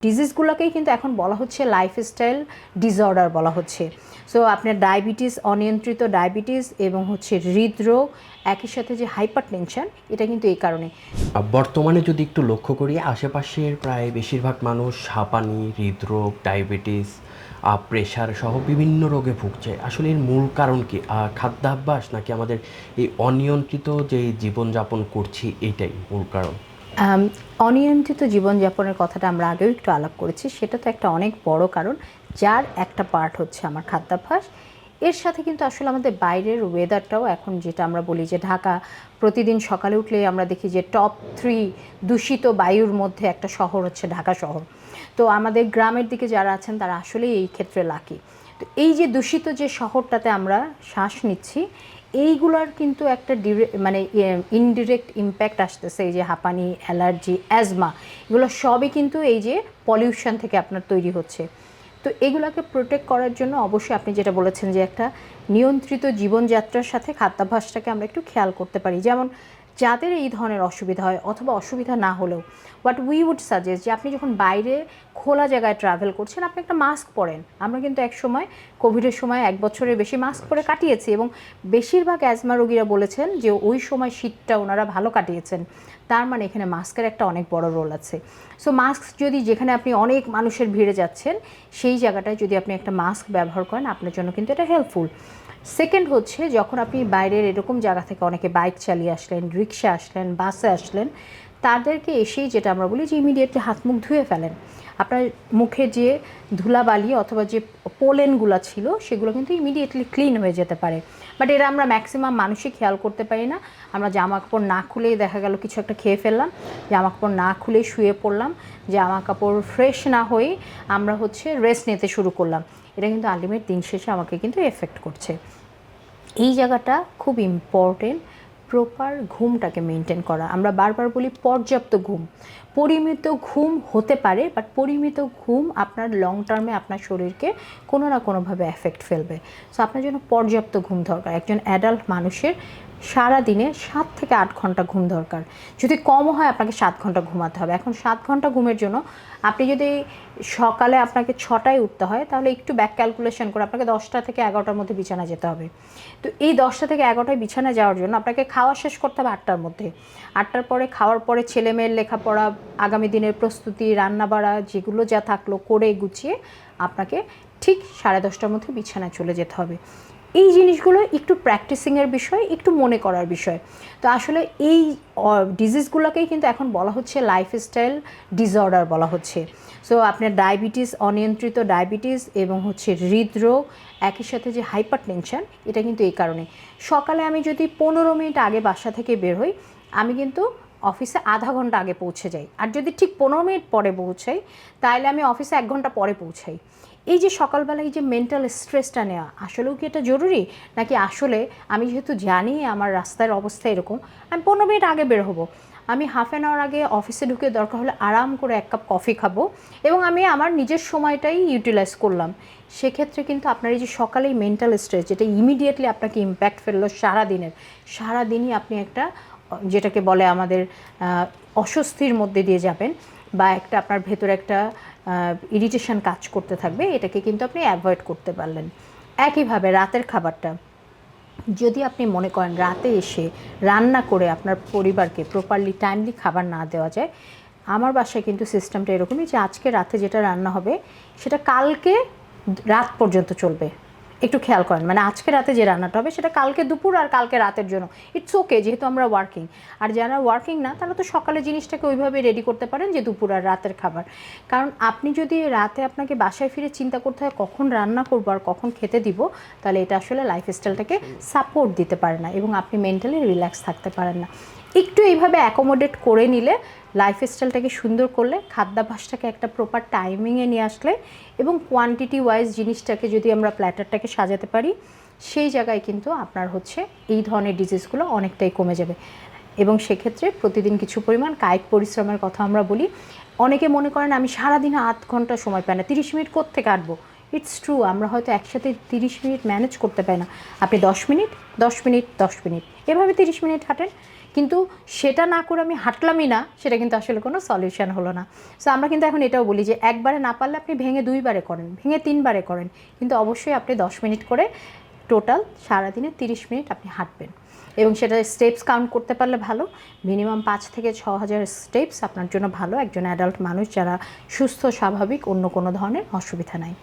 ডিজিজগুলোকেই কিন্তু এখন বলা হচ্ছে লাইফস্টাইল ডিসঅর্ডার বলা হচ্ছে। সো আপনার ডায়াবেটিস, অনিয়ন্ত্রিত ডায়াবেটিস এবং হচ্ছে হৃদরোগ, একই সাথে যে হাইপার টেনশন, এটা কিন্তু এই কারণে। বর্তমানে যদি একটু লক্ষ্য করি, আশেপাশের প্রায় বেশিরভাগ মানুষ হাঁপানি, হৃদরোগ, ডায়াবেটিস, প্রেশার সহ বিভিন্ন রোগে ভুগছে। আসলে এর মূল কারণ কি? খাদ্যাভ্যাস নাকি আমাদের এই অনিয়ন্ত্রিত যে জীবনযাপন করছি এইটাই মূল কারণ? অনিয়ন্ত্রিত জীবনযাপনের কথাটা আমরা আগেও একটু আলাপ করেছি, সেটা তো একটা অনেক বড় কারণ, যার একটা পার্ট হচ্ছে আমার খাদ্যাভ্যাস। এর সাথে কিন্তু আসলে আমাদের বাইরের ওয়েদারটাও, এখন যেটা আমরা বলি যে ঢাকা, প্রতিদিন সকালে উঠলে আমরা দেখি যে টপ 3 দূষিত বায়ুর মধ্যে একটা শহর হচ্ছে ঢাকা শহর। তো আমাদের গ্রামের দিকে যারা আছেন তারা আসলেই এই ক্ষেত্রে লাকি। তো এই যে দূষিত যে শহরটাতে আমরা শ্বাস নিচ্ছি, এইগুলোর কিন্তু একটা মানে ইনডিরেক্ট ইম্প্যাক্ট আসতেছে। এই যে হাঁপানি, অ্যালার্জি, অ্যাজমা, এগুলো সবই কিন্তু এই যে পলিউশন থেকে আপনার তৈরি হচ্ছে। তো এগুলোকে প্রোটেক্ট করার জন্য অবশ্যই আপনি যেটা বলেছেন যে একটা নিয়ন্ত্রিত জীবনযাত্রার সাথে খাদ্যাভ্যাসটাকে আমরা একটু খেয়াল করতে পারি। যেমন যাদের এই ধরনের অসুবিধা হয়, অথবা অসুবিধা না হলেও, বাট উই উড সাজেস্ট যে আপনি যখন বাইরে খোলা জায়গায় ট্রাভেল করছেন, আপনি একটা মাস্ক পরেন। আমরা কিন্তু এক সময় কোভিডের সময় 1 বছরের বেশি মাস্ক পরে কাটিয়েছি, এবং বেশিরভাগ অ্যাজমা রোগীরা বলেছেন যে ওই সময় শীতটা ওনারা ভালো কাটিয়েছেন। তার মানে এখানে মাস্কের একটা অনেক বড় রোল আছে। সো মাস্ক যদি, যেখানে আপনি অনেক মানুষের ভিড়ে যাচ্ছেন, সেই জায়গাটায় যদি আপনি একটা মাস্ক ব্যবহার করেন, আপনার জন্য কিন্তু এটা হেল্পফুল। সেকেন্ড হচ্ছে, যখন আপনি বাইরের এরকম জায়গা থেকে, অনেকে বাইক চালিয়ে আসলেন, রিক্সা আসলেন, বাসে আসলেন, তাদেরকে এসেই যেটা আমরা বলি যে ইমিডিয়েটলি হাত মুখ ধুয়ে ফেলেন। আপনার মুখে যে ধুলাবালি অথবা যে পোলেনগুলো ছিল, সেগুলো কিন্তু ইমিডিয়েটলি ক্লিন হয়ে যেতে পারে। বাট এরা আমরা ম্যাক্সিমাম মানুষই খেয়াল করতে পারি না। আমরা জামা কাপড় না খুলেই দেখা গেল কিছু একটা খেয়ে ফেললাম, জামা কাপড় না খুলেই শুয়ে পড়লাম, জামা কাপড় ফ্রেশ না হয়েই আমরা হচ্ছে রেস্ট নিতে শুরু করলাম। এটা কিন্তু আলটিমেট দিন শেষে আমাকে কিন্তু এফেক্ট করছে। এই জায়গাটা খুব ইম্পর্টেন্ট, প্রপার ঘুমটাকে মেনটেন করা। আমরা বারবার বলি পর্যাপ্ত ঘুম। পরিমিত ঘুম হতে পারে, বাট পরিমিত ঘুম আপনার লং টার্মে আপনার শরীরকে কোনো না কোনোভাবে এফেক্ট ফেলবে। সো আপনার জন্য পর্যাপ্ত ঘুম দরকার। একজন অ্যাডাল্ট মানুষের সারা দিনে 7 থেকে 8 ঘন্টা ঘুম দরকার। যদি কমও হয়, আপনাকে 7 ঘন্টা ঘুমাতে হবে। এখন 7 ঘন্টা ঘুমের জন্য আপনি যদি সকালে আপনাকে 6টায় উঠতে হয়, তাহলে একটু ব্যাক ক্যালকুলেশন করে আপনাকে 10টা থেকে 11টার মধ্যে বিছানা যেতে হবে। তো এই 10টা থেকে 11টায় বিছানা যাওয়ার জন্য আপনাকে খাওয়া শেষ করতে হবে 8টার মধ্যে। 8টার পরে, খাওয়ার পরে ছেলেমেয়ের লেখাপড়া, আগামী দিনের প্রস্তুতি, রান্নাবাড়া যেগুলো যা থাকলো করে গুছিয়ে আপনাকে ঠিক 10:30টার মধ্যে বিছানায় চলে যেতে হবে। এই জিনিসগুলো একটু প্র্যাকটিসিংয়ের বিষয়, একটু মনে করার বিষয়। তো আসলে এই ডিজিজগুলোকেই কিন্তু এখন বলা হচ্ছে লাইফস্টাইল ডিসঅর্ডার বলা হচ্ছে। সো আপনার ডায়াবেটিস, অনিয়ন্ত্রিত ডায়াবেটিস এবং হচ্ছে হৃদরোগ, একই সাথে যে হাইপার টেনশন, এটা কিন্তু এই কারণে। সকালে আমি যদি 15 মিনিট আগে বাসা থেকে বের হই, আমি কিন্তু অফিসে আধা ঘন্টা আগে পৌঁছে যাই। আর যদি ঠিক 15 মিনিট পরে পৌঁছাই, তাহলে আমি অফিসে 1 ঘন্টা পরে পৌঁছাই। এই যে সকালবেলা এই যে মেন্টাল স্ট্রেসটা নেওয়া, আসলেও কি এটা জরুরি? নাকি আসলে আমি যেহেতু জানি আমার রাস্তার অবস্থা এরকম, আমি 15 মিনিট আগে বের হবো, আমি হাফ অ্যান আওয়ার আগে অফিসে ঢুকে দরকার হলে আরাম করে 1 কাপ কফি খাবো, এবং আমি আমার নিজের সময়টাই ইউটিলাইজ করলাম। সেক্ষেত্রে কিন্তু আপনার এই যে সকালেই মেন্টাল স্ট্রেস, যেটা ইমিডিয়েটলি আপনাকে ইম্প্যাক্ট ফেললো সারাদিনই আপনি একটা, যেটাকে বলে আমাদের অস্বস্তির মধ্যে দিয়ে যাবেন, বা একটা আপনার ভেতরে একটা ইরিটেশন কাজ করতে থাকবে। এটাকে কিন্তু আপনি অ্যাভয়েড করতে পারলেন। একইভাবে রাতের খাবারটা, যদি আপনি মনে করেন রাতে এসে রান্না করে আপনার পরিবারকে প্রপারলি টাইমলি খাবার না দেওয়া যায়, আমার বাসায় কিন্তু সিস্টেমটা এরকমই যে আজকে রাতে যেটা রান্না হবে সেটা কালকে রাত পর্যন্ত চলবে। একটু খেয়াল করেন, মানে আজকে রাতে যে রান্নাটা হবে সেটা কালকে দুপুর আর কালকে রাতের জন্য। ইটস ওকে, যেহেতু আমরা ওয়ার্কিং। আর যারা ওয়ার্কিং না, তারা তো সকালে জিনিসটাকে ওইভাবে রেডি করতে পারেন যে দুপুর আর রাতের খাবার। কারণ আপনি যদি রাতে আপনাকে বাসায় ফিরে চিন্তা করতে হয় কখন রান্না করবো আর কখন খেতে দিব, তাহলে এটা আসলে লাইফস্টাইলটাকে সাপোর্ট দিতে পারে না, এবং আপনি মেন্টালি রিল্যাক্স থাকতে পারেন না। একটু এইভাবে অ্যাকোমোডেট করে নিলে, লাইফস্টাইলটাকে সুন্দর করলে, খাদ্যাভ্যাসটাকে একটা প্রপার টাইমিংয়ে নিয়ে আসলে, এবং কোয়ান্টিটি ওয়াইজ জিনিসটাকে যদি আমরা প্ল্যাটারটাকে সাজাতে পারি, সেই জায়গায় কিন্তু আপনার হচ্ছে এই ধরনের ডিজিজগুলো অনেকটাই কমে যাবে। এবং সেক্ষেত্রে প্রতিদিন কিছু পরিমাণ কায়িক পরিশ্রমের কথা আমরা বলি। অনেকে মনে করেন আমি সারাদিনে 8 ঘন্টা সময় পাই না, 30 মিনিট কোত্থেকে কাটবো। ইটস ট্রু, আমরা হয়তো একসাথে 30 মিনিট ম্যানেজ করতে পারি না। আপনি 10 মিনিট, 10 মিনিট, 10 মিনিট, এভাবে 30 মিনিট হাঁটেন। কিন্তু সেটা না করে আমি হাঁটলামই না, সেটা কিন্তু আসলে কোনো সলিউশন হলো না। সো আমরা কিন্তু এখন এটাও বলি যে একবারে না পারলে আপনি ভেঙে 2 বারে করেন, ভেঙে 3 বারে করেন, কিন্তু অবশ্যই আপনি 10 মিনিট করে টোটাল সারাদিনে 30 মিনিট আপনি হাঁটবেন। এবং সেটা স্টেপস কাউন্ট করতে পারলে ভালো, মিনিমাম 5 থেকে 6,000 স্টেপস আপনার জন্য ভালো, একজন অ্যাডাল্ট মানুষ যারা সুস্থ স্বাভাবিক, অন্য কোনো ধরনের অসুবিধা নাই।